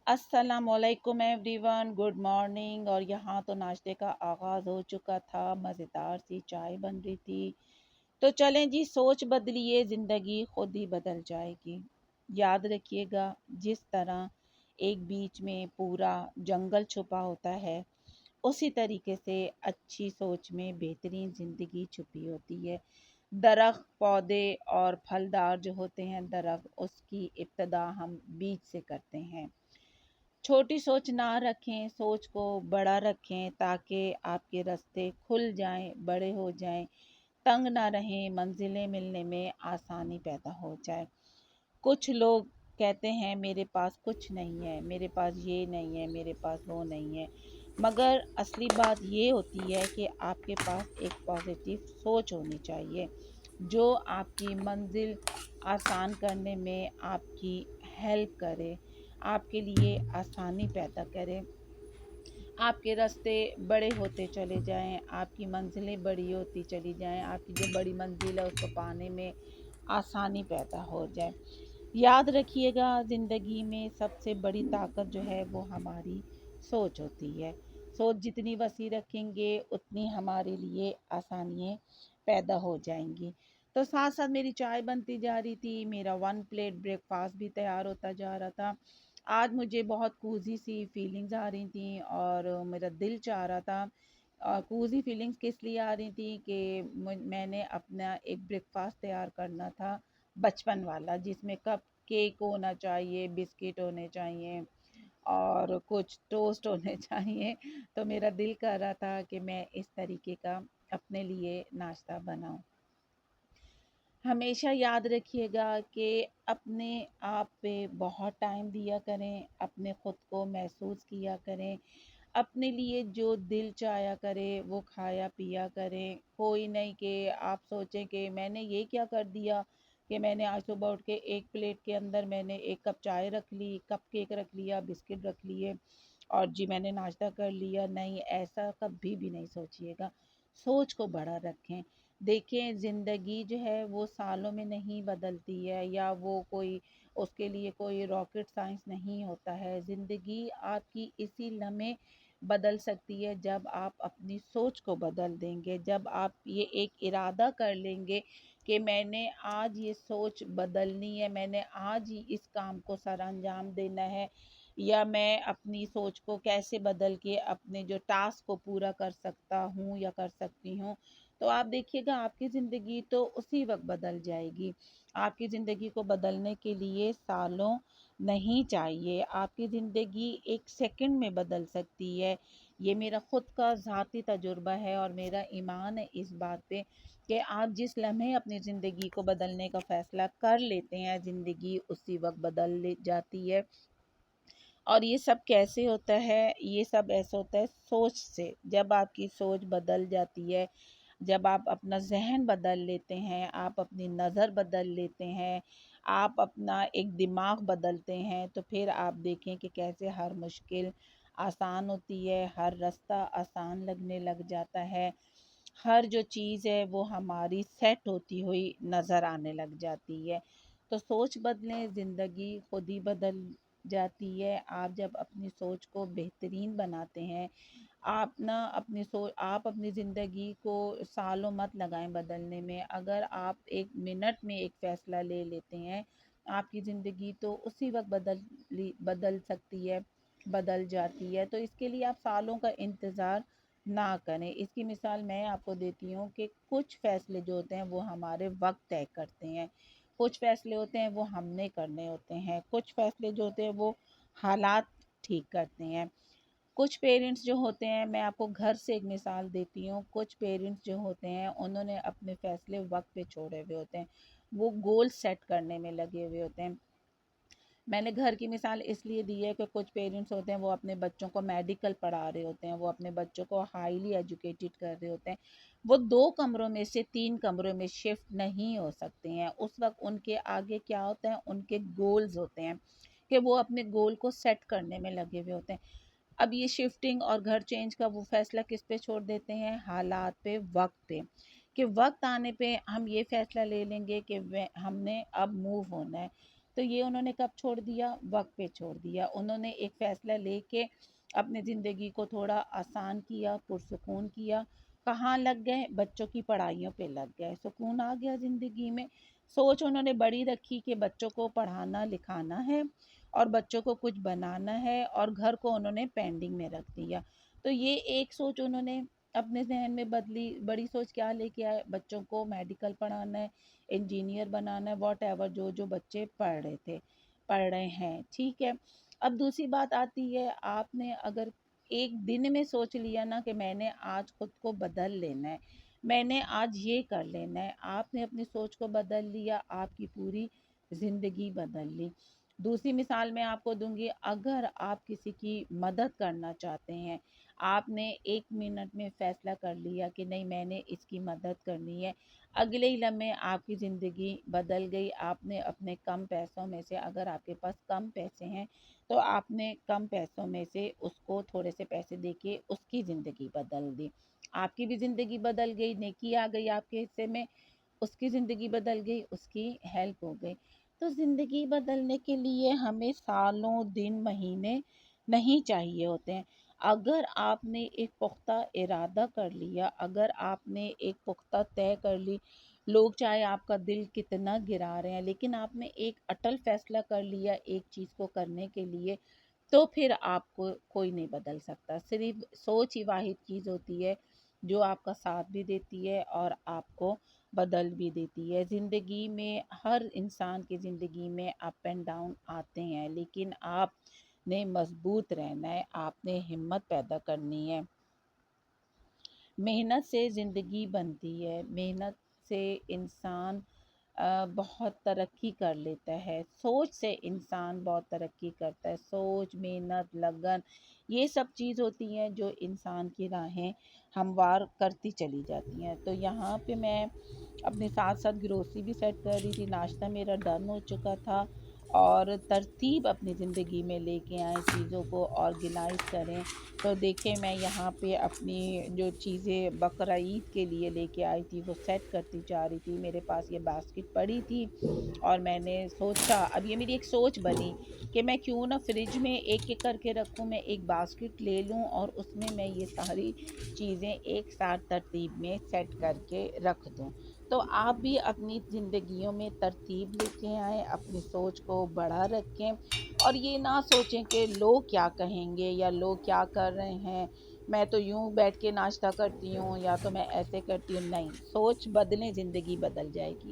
अस्सलामुअलैकुम everyone, good morning. और यहाँ तो नाश्ते का आगाज़ हो चुका था, मज़ेदार सी चाय बन रही थी। तो चलें जी, सोच बदलिए, ज़िंदगी खुद ही बदल जाएगी। याद रखिएगा, जिस तरह एक बीच में पूरा जंगल छुपा होता है, उसी तरीके से अच्छी सोच में बेहतरीन ज़िंदगी छुपी होती है। दरख्त, पौधे और फलदार जो होते हैं दरख्त, उसकी इब्तिदा हम बीज से करते हैं। छोटी सोच ना रखें, सोच को बड़ा रखें ताकि आपके रास्ते खुल जाएं, बड़े हो जाएं, तंग ना रहें, मंजिलें मिलने में आसानी पैदा हो जाए। कुछ लोग कहते हैं मेरे पास कुछ नहीं है, मेरे पास ये नहीं है, मेरे पास वो नहीं है, मगर असली बात ये होती है कि आपके पास एक पॉजिटिव सोच होनी चाहिए जो आपकी मंजिल आसान करने में आपकी हेल्प करे, आपके लिए आसानी पैदा करे, आपके रास्ते बड़े होते चले जाएं, आपकी मंजिलें बड़ी होती चली जाएं, आपकी जो बड़ी मंजिल है उसको पाने में आसानी पैदा हो जाए। याद रखिएगा, ज़िंदगी में सबसे बड़ी ताकत जो है वो हमारी सोच होती है। सोच जितनी वसी रखेंगे उतनी हमारे लिए आसानियाँ पैदा हो जाएंगी। तो साथ साथ मेरी चाय बनती जा रही थी, मेरा 1 प्लेट ब्रेकफास्ट भी तैयार होता जा रहा था। आज मुझे बहुत कूजी सी फीलिंग्स आ रही थी और मेरा दिल चाह रहा था। कूजी फीलिंग्स किस लिए आ रही थी कि मैंने अपना एक ब्रेकफास्ट तैयार करना था, बचपन वाला, जिसमें कप केक होना चाहिए, बिस्किट होने चाहिए और कुछ टोस्ट होने चाहिए। तो मेरा दिल कर रहा था कि मैं इस तरीके का अपने लिए नाश्ता बनाऊं। हमेशा याद रखिएगा कि अपने आप पे बहुत टाइम दिया करें, अपने खुद को महसूस किया करें, अपने लिए जो दिल चाहा करे वो खाया पिया करें। कोई नहीं कि आप सोचें कि मैंने ये क्या कर दिया कि मैंने आज सुबह उठ के 1 प्लेट के अंदर मैंने 1 कप चाय रख ली, कप केक रख लिया, बिस्किट रख लिए और जी मैंने नाश्ता कर लिया। नहीं, ऐसा कभी भी नहीं सोचिएगा। सोच को बड़ा रखें। देखें, ज़िंदगी जो है वो सालों में नहीं बदलती है, या वो कोई उसके लिए कोई रॉकेट साइंस नहीं होता है। ज़िंदगी आपकी इसी लम्हे बदल सकती है जब आप अपनी सोच को बदल देंगे, जब आप ये एक इरादा कर लेंगे कि मैंने आज ये सोच बदलनी है, मैंने आज ही इस काम को सरअंजाम देना है, या मैं अपनी सोच को कैसे बदल के अपने जो टास्क को पूरा कर सकता हूँ या कर सकती हूँ। तो आप देखिएगा, आपकी ज़िंदगी तो उसी वक्त बदल जाएगी। आपकी ज़िंदगी को बदलने के लिए सालों नहीं चाहिए, आपकी ज़िंदगी 1 सेकंड में बदल सकती है। ये मेरा खुद का ज़ाती तजुर्बा है और मेरा ईमान है इस बात पे कि आप जिस लम्हे अपनी ज़िंदगी को बदलने का फ़ैसला कर लेते हैं, ज़िंदगी उसी वक्त जाती है। और ये सब कैसे होता है? ये सब ऐसा होता है सोच से। जब आपकी सोच बदल जाती है, जब आप अपना ज़हन बदल लेते हैं, आप अपनी नज़र बदल लेते हैं, आप अपना एक दिमाग बदलते हैं, तो फिर आप देखें कि कैसे हर मुश्किल आसान होती है, हर रास्ता आसान लगने लग जाता है, हर जो चीज़ है वो हमारी सेट होती हुई नज़र आने लग जाती है। तो सोच बदलें, ज़िंदगी खुद ही बदल जाती है। आप जब अपनी सोच को बेहतरीन बनाते हैं, आप अपनी ज़िंदगी को सालों मत लगाएं बदलने में। अगर आप 1 मिनट में एक फ़ैसला ले लेते हैं, आपकी ज़िंदगी तो उसी वक्त बदल सकती है, बदल जाती है। तो इसके लिए आप सालों का इंतज़ार ना करें। इसकी मिसाल मैं आपको देती हूँ कि कुछ फ़ैसले जो होते हैं वो हमारे वक्त तय करते हैं, कुछ फ़ैसले होते हैं वो हमने करने होते हैं, कुछ फ़ैसले जो होते हैं वो हालात ठीक करते हैं। कुछ पेरेंट्स जो होते हैं, मैं आपको घर से एक मिसाल देती हूँ, कुछ पेरेंट्स जो होते हैं उन्होंने अपने फ़ैसले वक्त पे छोड़े हुए होते हैं, वो गोल सेट करने में लगे हुए होते हैं। मैंने घर की मिसाल इसलिए दी है कि कुछ पेरेंट्स होते हैं वो अपने बच्चों को मेडिकल पढ़ा रहे होते हैं, वो अपने बच्चों को हाईली एजुकेटेड कर रहे होते हैं, वो 2 कमरों में से 3 कमरों में शिफ्ट नहीं हो सकते हैं। उस वक्त उनके आगे क्या होता है, उनके गोल्स होते हैं कि वो अपने गोल को सेट करने में लगे हुए होते हैं। अब ये शिफ्टिंग और घर चेंज का वो फैसला किस पे छोड़ देते हैं, हालात पे, वक्त पे, कि वक्त आने पे हम ये फैसला ले लेंगे कि हमने अब मूव होना है। تو یہ انہوں نے کب چھوڑ دیا؟ وقت پہ چھوڑ دیا۔ انہوں نے ایک فیصلہ لے کے اپنی زندگی کو تھوڑا آسان کیا، پرسکون کیا۔ کہاں لگ گئے؟ بچوں کی پڑھائیوں پہ لگ گئے، سکون آ گیا زندگی میں۔ سوچ انہوں نے بڑی رکھی کہ بچوں کو پڑھانا لکھانا ہے اور بچوں کو کچھ بنانا ہے، اور گھر کو انہوں نے پینڈنگ میں رکھ دیا۔ تو یہ ایک سوچ انہوں نے اپنے ذہن میں بدلی۔ بڑی سوچ کیا لے کے آئے؟ بچوں کو میڈیکل پڑھانا ہے، انجینئر بنانا ہے، واٹ ایور جو جو بچے پڑھ رہے تھے، پڑھ رہے ہیں، ٹھیک ہے۔ اب دوسری بات آتی ہے، آپ نے اگر ایک دن میں سوچ لیا نا کہ میں نے آج خود کو بدل لینا ہے، میں نے آج یہ کر لینا ہے، آپ نے اپنی سوچ کو بدل لیا، آپ کی پوری زندگی بدل لی۔ دوسری مثال میں آپ کو دوں گی، اگر آپ کسی کی مدد کرنا چاہتے ہیں، آپ نے 1 منٹ میں فیصلہ کر لیا کہ نہیں میں نے اس کی مدد کرنی ہے، اگلے ہی لمحے آپ کی زندگی بدل گئی۔ آپ نے اپنے کم پیسوں میں سے، اگر آپ کے پاس کم پیسے ہیں تو آپ نے کم پیسوں میں سے اس کو تھوڑے سے پیسے دے کے اس کی زندگی بدل دی۔ آپ کی بھی زندگی بدل گئی، نیکی آ گئی آپ کے حصے میں، اس کی زندگی بدل گئی، اس کی ہیلپ ہو گئی۔ تو زندگی بدلنے کے لیے ہمیں سالوں، دن، مہینے نہیں چاہیے ہوتے ہیں۔ اگر آپ نے ایک پختہ ارادہ کر لیا، اگر آپ نے ایک پختہ طے کر لی، لوگ چاہے آپ کا دل کتنا گرا رہے ہیں، لیکن آپ نے ایک اٹل فیصلہ کر لیا ایک چیز کو کرنے کے لیے، تو پھر آپ کو کوئی نہیں بدل سکتا۔ صرف سوچ ہی واحد چیز ہوتی ہے جو آپ کا ساتھ بھی دیتی ہے اور آپ کو بدل بھی دیتی ہے۔ زندگی میں ہر انسان کی زندگی میں اپ اینڈ ڈاؤن آتے ہیں، لیکن آپ نے مضبوط رہنا ہے، آپ نے ہمت پیدا کرنی ہے۔ محنت سے زندگی بنتی ہے، محنت سے انسان بہت ترقی کر لیتا ہے، سوچ سے انسان بہت ترقی کرتا ہے۔ سوچ، محنت، لگن، یہ سب چیز ہوتی ہیں جو انسان کی راہیں ہموار کرتی چلی جاتی ہیں۔ تو یہاں پہ میں اپنے ساتھ ساتھ گروسری بھی سیٹ کر رہی تھی، ناشتہ میرا ڈن ہو چکا تھا، اور ترتیب اپنی زندگی میں لے کے آئیں، چیزوں کو آرگنائز کریں۔ تو دیکھیں میں یہاں پہ اپنی جو چیزیں بقرعید کے لیے لے کے آئی تھی وہ سیٹ کرتی جا رہی تھی۔ میرے پاس یہ باسکٹ پڑی تھی اور میں نے سوچا، اب یہ میری ایک سوچ بنی کہ میں کیوں نہ فریج میں ایک ایک کر کے رکھوں، میں ایک باسکٹ لے لوں اور اس میں یہ ساری چیزیں ایک ساتھ ترتیب میں سیٹ کر کے رکھ دوں۔ تو آپ بھی اپنی زندگیوں میں ترتیب لے کے آئیں، اپنی سوچ کو بڑا رکھیں، اور یہ نہ سوچیں کہ لوگ کیا کہیں گے یا لوگ کیا کر رہے ہیں، میں تو یوں بیٹھ کے ناشتہ کرتی ہوں یا تو میں ایسے کرتی ہوں۔ نہیں، سوچ بدلیں، زندگی بدل جائے گی۔